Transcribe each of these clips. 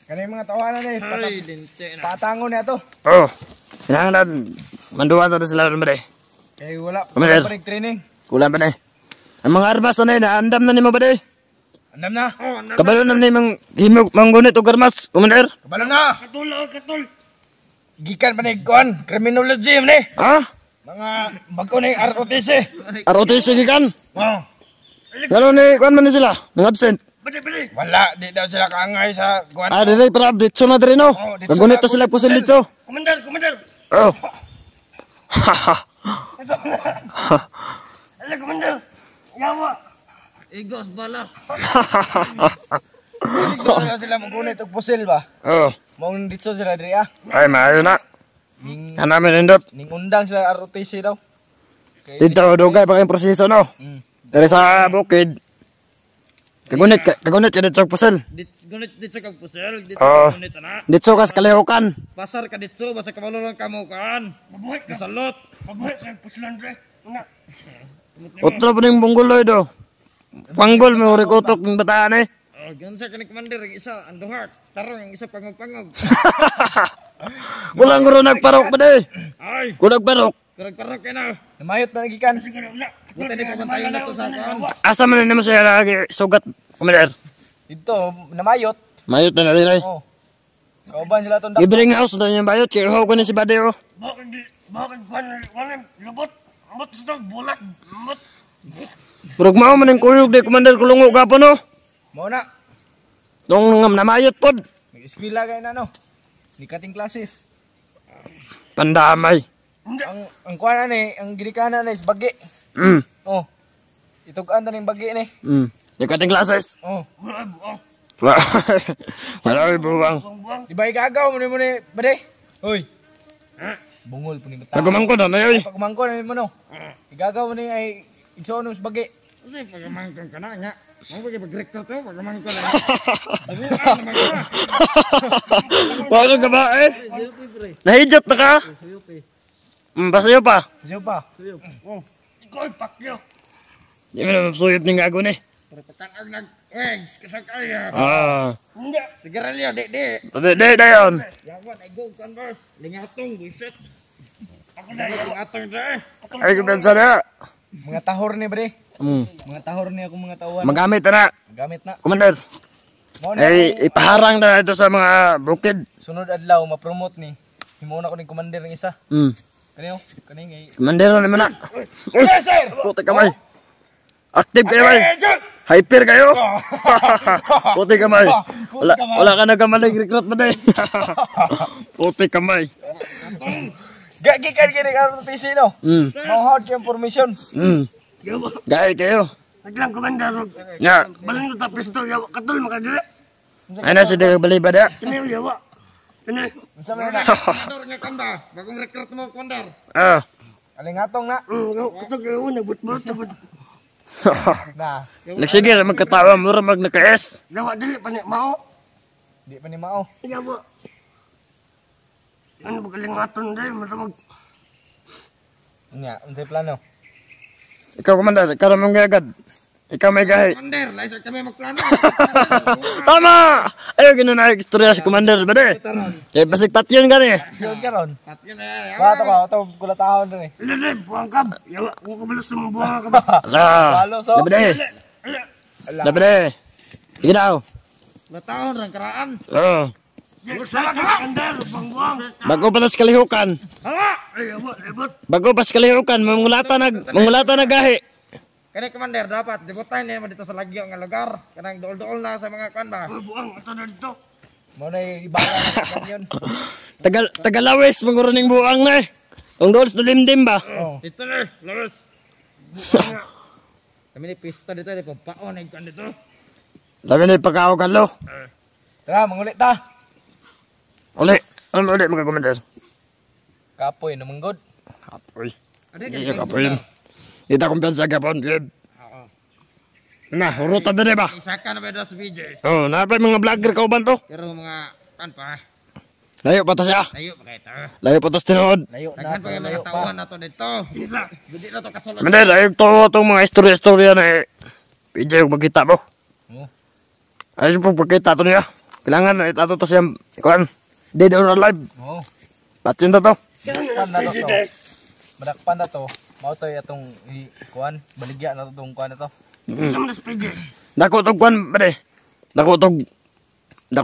Kanay mga tawanan eh. Patangon na to. Oh. Hinahanglan. Manduan to sila rin ba day? Eh wala Commander. pa rin training. Kulang pa day. Ang mga armas na naandam na ni mo ba day? Andam na. Kabalo na ni himog manggunit o garmas. Commander. Kabalo na. Katul. Gikan pa ni kuan. Criminology man eh. Ha? Mga bago na yung ROTC. ROTC gikan? Oh. Gano'n ni kuan man ni sila? Nang absent? Wala, di daw sila kaangay sa kuan. Ah, dire para update na dire no. Kagunit to sila pusil dito. Commander. Oh. Ala, Commander. Yawa. Igos bala. Gusto na sila magunit og pusil ba? Oh. Maong dito sila diri ah. Ay, maayo na. Ning Namin indot. undang sila ROTC daw. Dito dugay pa kayong proseso no. Dari sa bukid. Kagunit ka dito sa pusil. Dito kag pusil, dito Oh. gunit ana. Dito kas kalihukan. Pasar ka dito basta kabalo lang kamo kan. Mabuhay ka salot. Mabuhay ka pusilan re. Nga. Otro pa ning bungguloy do. Panggol mo rikutok ng bataan eh. Oh, ganun sa kaning commander isa anduhart. Tarong ang isa pangog-pangog. Kulang guro nagparok pa de. Ay, Kulang parok. karag-karag ka na. Namayot na nagikan. Buti di pamantayan na to sa kuan. Asa man naman siya lagi sugat. Commander. Dito, namayot. Mayot na rin ay. Oh. Kauban sila tong Ibring house na yung bayot. Kaya ko ni si Bade oh. Bakit wala lubot? Lubot sa bulat. Lubot. Purog mao man ang kuyog de Commander kulungo gapon no. Mao na. Nung namayot pod. Nag-eskwela kay na no. Nikating classes. Pandamay. Ang kuan ni, ang girikanan na is bagi. Oh. Itugan ta ning bagi ni. Yung kating classes. Oh. Wala ay buwang. Di ba igagaw mo ni bade? Hoy. Bungol po ni mata. Nagumangko na na yun. Pagmangko na mo no. Igagaw mo ni ay igsoon sa bagi. Kasi pagkamangkon ka na nga. Ang pag-rector to, pagkamangkon na. Wala ka ba eh? Nahijot na ka? Pasayo pa. Siyo pa. Oh, ikaw pakyo. Di mo na suyot ng gago ni. Pero patangag nag-eggs kasang kaya. Hindi. Sigarilyo, di. Di yun. Yawan, ay go, converse. Lingatong, buisit. Ako na yung atong dyan. Ay, kumpensa na. Mga tahor ni bade. Mga tahor ni ako mga tawan. Magamit na. Gamit na. Commander. Mao na. Ay, ipaharang na ito sa mga bukid. Sunod adlaw ma-promote ni. Himuna ko ning commander ng isa. Kaniyo, kaning ay. Commander na naman na. Yes, sir. Puti kamay. Active kayo ay. Hyper kayo. Puti kamay. Wala ka nagkamalig recruit mo na eh. Puti kamay. Gagikan kini ka PC no. Mahod yung information. Gaya kayo. Naglang komandar. Nga. Balang ko tapos to, yawa. Katul makadili. Ay na si Daga Balibad ya. Kini yung yawa. Kini. Unsa man na? Komandar nga kanda. Bagong recruit mo, komandar. Ah. Aling atong na. Katog yung nagbut-but. Na. Nagsige magkatawa mo ra mag naka-S. Yawa, dili pa ni mao. Di pa ni mao. Yawa. Ano ba kalingaton dahil? Maramag. Nya, unsay plano? Ikaw komandar, ikaw mong gagad. Ikaw may gahi. Komandar, laisa kami magplano. Tama! Ayaw ginuna istorya si Commander ba de? Kaya basig patyon ka ni. Yun karon. Patyo na yan. Bato ka, ito kulatahon rin eh. Ilali, buwang kab. Yawa, kung kabalos sa mga buwang kab. Ala. Walo, so. Labi de. Labi de. Sige daw. Batahon, ang karaan. Oo. Sama ka, komandar, buwang-buwang. Bago pa nas kalihukan. Hala! Ay, yawa, libot. Bago pas kalihukan, mangulata na gahi. Kani komandar, dapat dibutan niya naman dito sa lagyo nga lugar. Kanang dool-dool na sa mga kanda. Ay, buwang, ito na dito. Mo na ibala na yun. Tagalawis, manguruning buang na eh. Ang doon sa limdim ba? Oh. Dito na, lawis. Buwang nga. Kami ni pista dito, di pampaon, nagkan dito. Labi na ipagkawagan lo. Tara, mangulit ta. Uli. Ano uli mga komandar? Kapoy na manggod. Kapoy. Ada Iya kapoy. Kita kumpiyansa kapon. Oo. Nah, urutan na ba? Isaka na ba ito sa BJ? Oh, napay mga vlogger ka uban to. Pero mga kan pa. Layo pa to siya. Layo pa kayo. Layo pa to sa tinood. Layo na. Daghan pa kayo mga tauhan na to dito. Isa. Hindi na to kasulod. Manda, layo to itong mga istorya-istorya na eh. PJ yung magkita mo. Oh. Ayos po pagkita to niya. Kailangan itato to siyang kuan. Dead or alive. Oo. Patsin to to. Madakpan na to. Madakpan na to. Mao to atong kuan, baligya na to tong kuan na to. Dako tog kuan ba de? Dako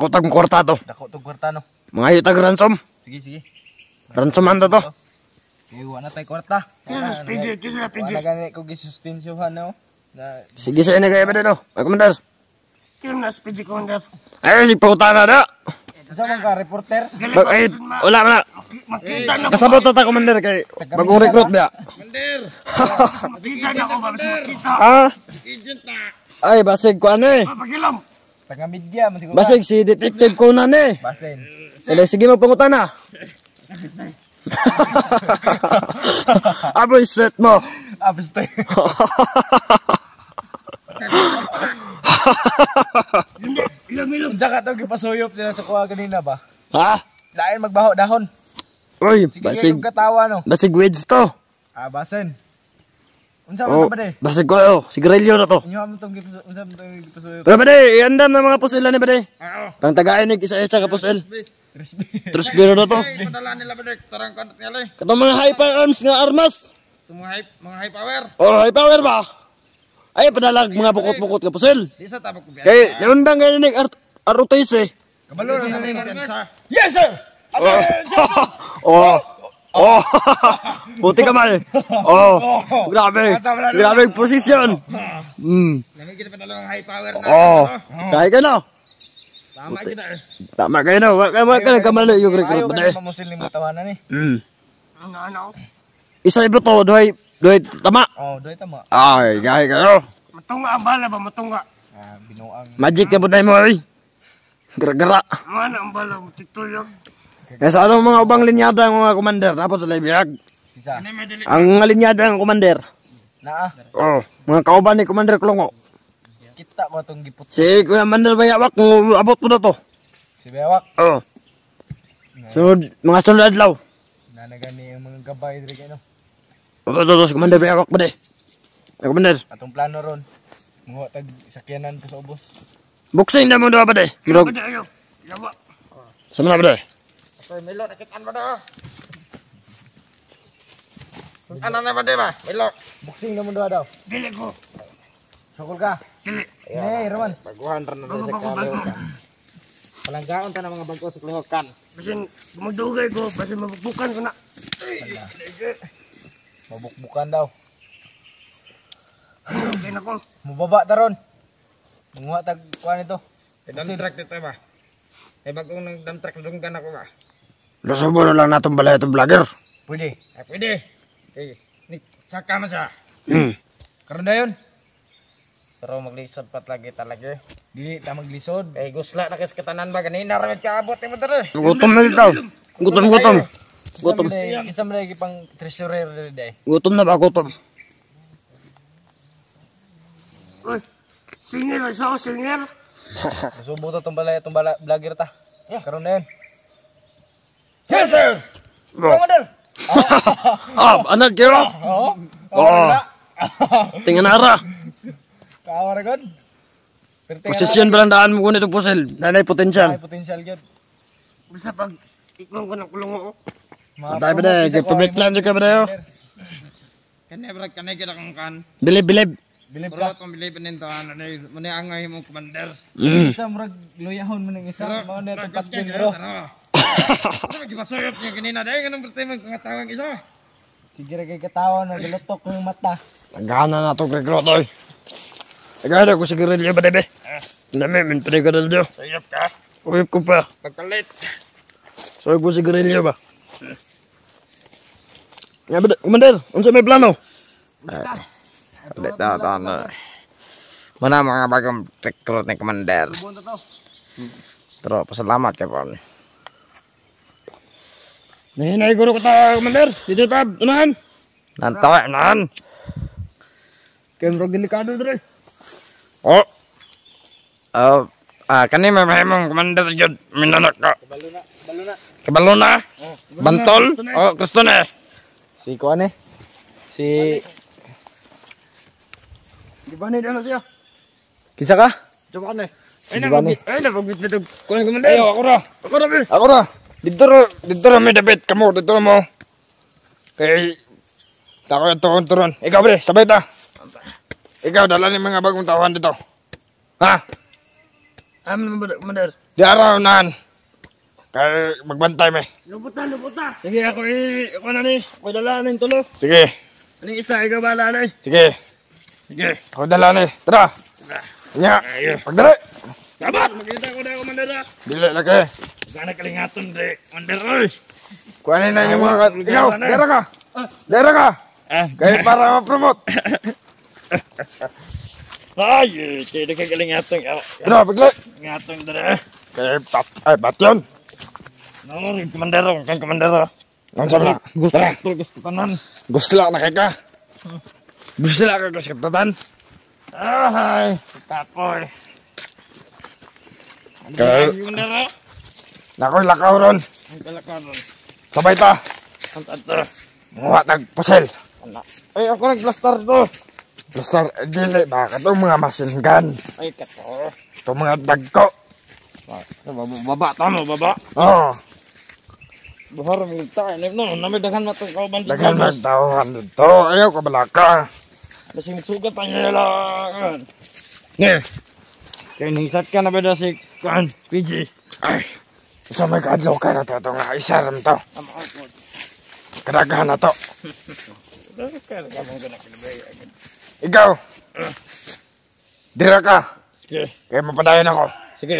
tog kwarta to. Dako tong kwarta no. Mga itag ransom. Sige, sige. Ransoman to to. Kaya wala tay kwarta. Wala gani ko gisustinsyuhan no. Na Sige sa ini kaya ba de no? Ay komandar. Ay si pauta na da. sa mga reporter. Ay wala man. Kasabot ta komandar kay bagong recruit ba? Commander. Ah. Ay basig kuan eh. Taga media man siguro. Basig si detective Conan eh. Basen. Sige magpangutan na. Aboy set mo. Abis tay. Unsa ka to gipasuyop nila sa kuha kanina ba? Ha? Lain magbaho dahon. Oy, Sige basig. kay katawa no. Basig weeds to. Ah, basen. Unsa Oh, man ba de? basig ko oh. Sigarilyo na to. Inyo mo tong unsa man tong gipasuyop. Pero ba de, iandam na mga pusila ni ba de? Oo. Kang tagain ni isa-isa ka pusil. Crispy. Terus biro na to. Ay, padala nila ba dek? Tarang kanat nila eh. Katong mga hyper arms nga armas. Ito mga high power. Oh, high power ba? Ay, padalag mga bukot-bukot ka pusil. Di sa tabak ko biya. Kay, naundang kayo ni Arutis eh. Kabalo na ni Sa Yes sir. Oh. Oh. Puti ka man. Oh. Grabe. Grabe ang posisyon. lamig kita padala ng high power na. Oh. Kaya ka na. Tama kita eh. Tama kayo na. Wag ka na kamali yung recruit Ayaw ba man de? mamusil ni mo tawanan ni. Ano? Isa ibo to, doy tama. Oh, doy tama. Ay, kaya kayo. Matunga ang bala ba? Matunga. Ah, binuang. Magic ka po tayo mo ay. Gara-gara. Mana ang bala? Titulog. Kaya sa anong mga ubang linyada ang mga commander, tapos sa libiyag. Isa. Ano may dili? Ang mga linyada ng commander. Naa. Oh, mga kauban ni Commander Klongo. Kita ko tong giput. Si Kuya Mandal Bayawak, kung abot po na to. Si Bewak. Oh. Sunod, mga sunod adlaw. Nanagani ang mga gabay diri kay no. Abot to si Commander Bayawak ba de? Ay, Commander. Atong plano ron. Mga tag sakyanan to sa ubos. Boxing na mo doon ba de? Mirog. Ayo. Yawa. Sama na ba de? Ay, Milo, nakitaan ba daw? Ano na ba di ba? Milo. Boxing na mo daw. Dili ko. Sukol ka. Dili. Eh, Roman. Baguhan rin na sa kalihokan. Palanggaon ta ng mga bangko sa kalihokan. Basin, gumagdugay ko. Basin mabukbukan ko na. Mabukbukan daw. Okay na ko. Mubaba ta ron. Mga tag kuan ito. Dump truck dito ba? Ay bagong nang dump truck dunggan ako ba? Lusubo na lang natin balay itong vlogger. Pwede. Ay pwede. Okay. Saka man siya. Karon dayon. Pero maglisod pat lagi talaga. Dili ta maglisod. Ay gusla na kiskatanan ba ganina ra ka abot mo dere. Gutom na dito. Gutom. Gutom. Isam lagi pang treasurer diri day. Gutom na ba? Gutom. Uy. Singir sa singir. Subo to tong balay tong vlogger ta. Karon dayon. Yes sir. Commander. Ah, anak kiro. Oo. Oh. Tingnan ara. Kaawar gud. Posisyon ba lang daan mo kung itong pusil? Nanay Ay potensyal. potential gyud. Basta pag iklong ko ng kulong ko. Patay ba de? Kaya public land ka ba de? Kani brad kanay kita kang kan. Bilib. Bilib Pero ka. kung bilib nito ano muna angay mo commander. Isa murag luyahon man ng isa. Mao na itong paskin bro. Ano magipasuyop niya ganina dahil ganun birthday mo kung atawag isa. Sige ra kay katawan na galutok ko yung mata. Tagana na itong recruit oy. Tagana ko si Guerrilla ba de be? Dami, min panigadal diyo. Sayop ka. Uyip ko pa. Pagkalit. Soy ko si Guerrilla ba? Nga ba de? Commander, unsa may plano? Ulit na. Muna mga bagong recruit ni commander. Subon to. Pero pasalamat ka po. Nahinay ko ta, Commander. Dito tab, unahan. Nantawa nan. Kaya murag delikado dre. Oh. Kani may mahimong commander jud minanak ka. Kabalo na. Bantol. Oh, gusto na. Si kuan eh. Si Di ba ni dala siya? Kinsa ka? Diba ka na. Ay Di ba ni? napagbit-bit. Kunin ko man din. Ayo, ako na. Ako na, be. Ako na. Dito na may debit. Kamu, dito na mo. Kay, tako yung turon-turon. Ikaw, bre, sabay ta. Ikaw, dala ni mga bagong tawahan dito. Ha? Amin mandar. Di araw nahan. Kay, magbantay may. Lubutan. Sige, ako na ni. Ako dala na yung tulo. Sige, Ano yung isa, ikaw bala na. sige. Sige. Ako dala ni. Tara. Nya, pagdali. Sabat! Magkita ko na ako mandara. Dili lagi. Sana kalingaton, de. Mandara. Kuhanin na yung mga... Ikaw, dera ka. Dera ka. Ah, Kaya para ma-promote. ay, hindi ka kalingaton. Tara, pagdali. Kalingaton, dara. Kaya, bat yun. Namurin, komandero. Kan komandero. Ang sabi na. Tara. Gusto tanan. Gusto lang na kay ka. Gusto lang ka kasi kapatan. Ay, tapoy. Kaya, Komandero. nakoy lakaw ron. Ang kalakaron. Sabay ta. Ang tato. Mga tagpasel. Ay, ako nag-blaster to. Basta, dili ba? Itong mga machine gun. Ay, kato. Itong mga dagko. Baba, tama, baba. Oo. Buhar, milita. No, namidagan matong kauban. Dagan magtawahan dito. Ayaw ka balaka. Lasing sugat ang nilang. Nga. Kaya nisat ka na ba na si Kuan, PG? Ay. Sa may kadlaw ka na to. Ito nga isa rin to. Ama ako. Kadagahan na to. Kaya nagabang ka na kinabay. Ikaw. Dira ka. Sige. Kaya mapadayon ako. Sige.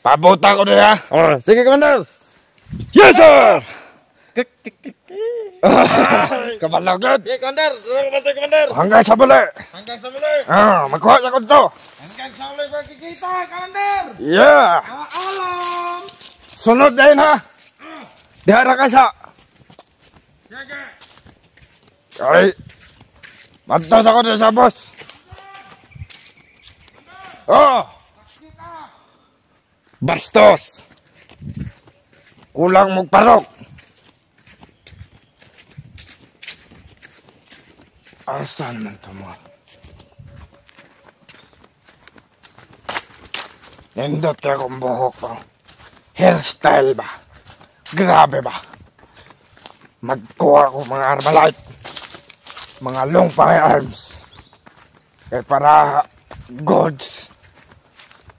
Pabuta ko na ha. Oh, sige, Commander. Yes, sir! Kabalagad. Sige, Commander. Commander. Hanggang sa bali. Hanggang sa muli. Magkuha sa ko dito. Hanggang sa muli pagkikita, Commander. Yeah. Alam. Sunod din ha. Dihara ka sa. Sige. Ay. Magtas ako din sa boss. Oh. Bastos. Kulang magparok. Asan man ito mo? Nindot ka kong buhok ko. Hairstyle ba? Grabe ba? Magkuha ko mga Armalite. Mga long firearms. Kaya para gods.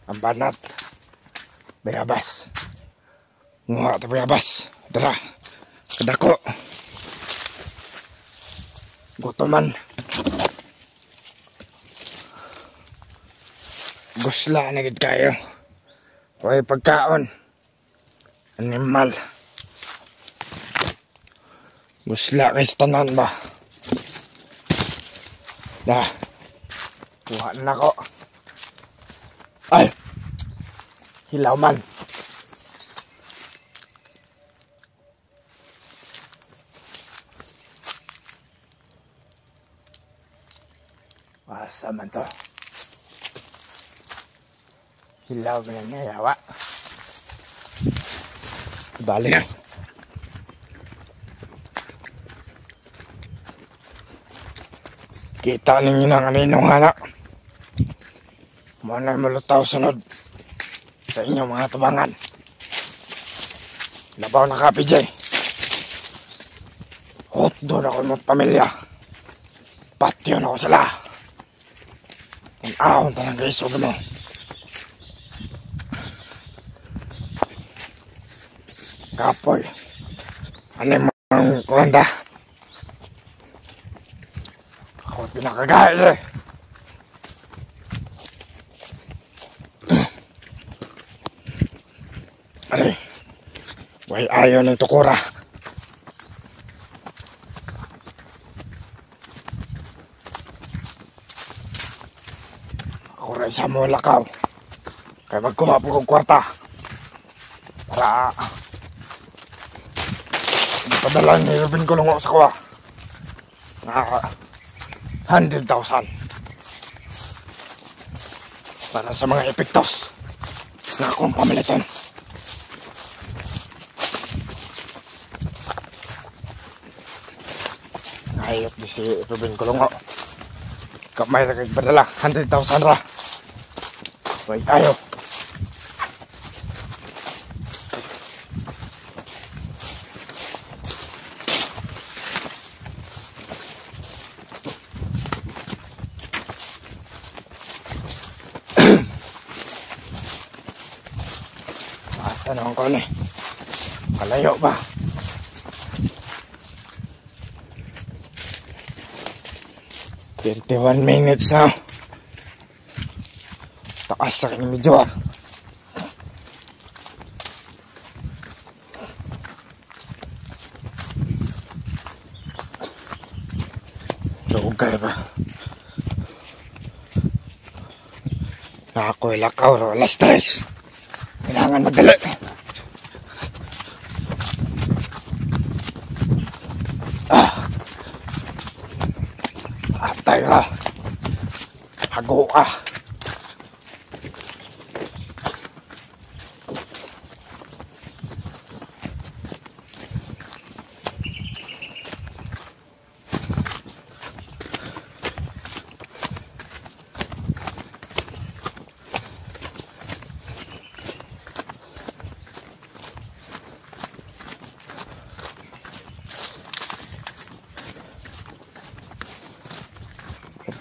Ang banat. Bayabas. Nga ito bayabas. Dara. Kadako. Gutoman. Gusla na gid kayo. Huwag pagkaon. Animal. Gusla kay tanan ba? Dah. Kuha na ko. Ay. Hilaw man. Asa man to? Hilaw ba niya yawa? Balik na. Kita ninyo ng aninong anak. Muna malutaw sunod sa inyong mga tabangan. Labaw na ka, PJ. Hotdog ako ng pamilya. Patyon ako sila. Ang talaga isog mo. Kapoy. Ano yung mga kuranda? Ako pinakagahit eh. Ay, way ayaw ng tukura. Ako rin sa mo lakaw. Kaya magkuha po kong kwarta. Para ipadala ni Ruben Kulungo sa kuha. Nga 100,000. Para sa mga epektos na akong pamilitan. Ayop di si Ruben Kulungo. Kamay na kagpadala 100,000 ra. Wait, ayop. Saan ang ko ni? Kalayo ba? "21 minutes na. Taas sa kanya medyo ah. Dugay ba? Nakakoy lakaw ro alas 3. Kailangan madali. Atay ka. Hago ka.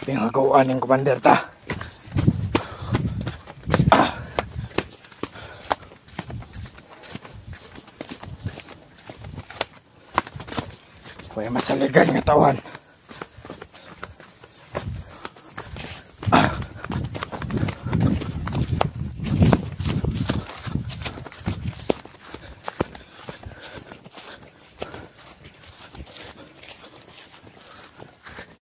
Pinagawaan ng commander ta. Kuya masaligan ng tawan.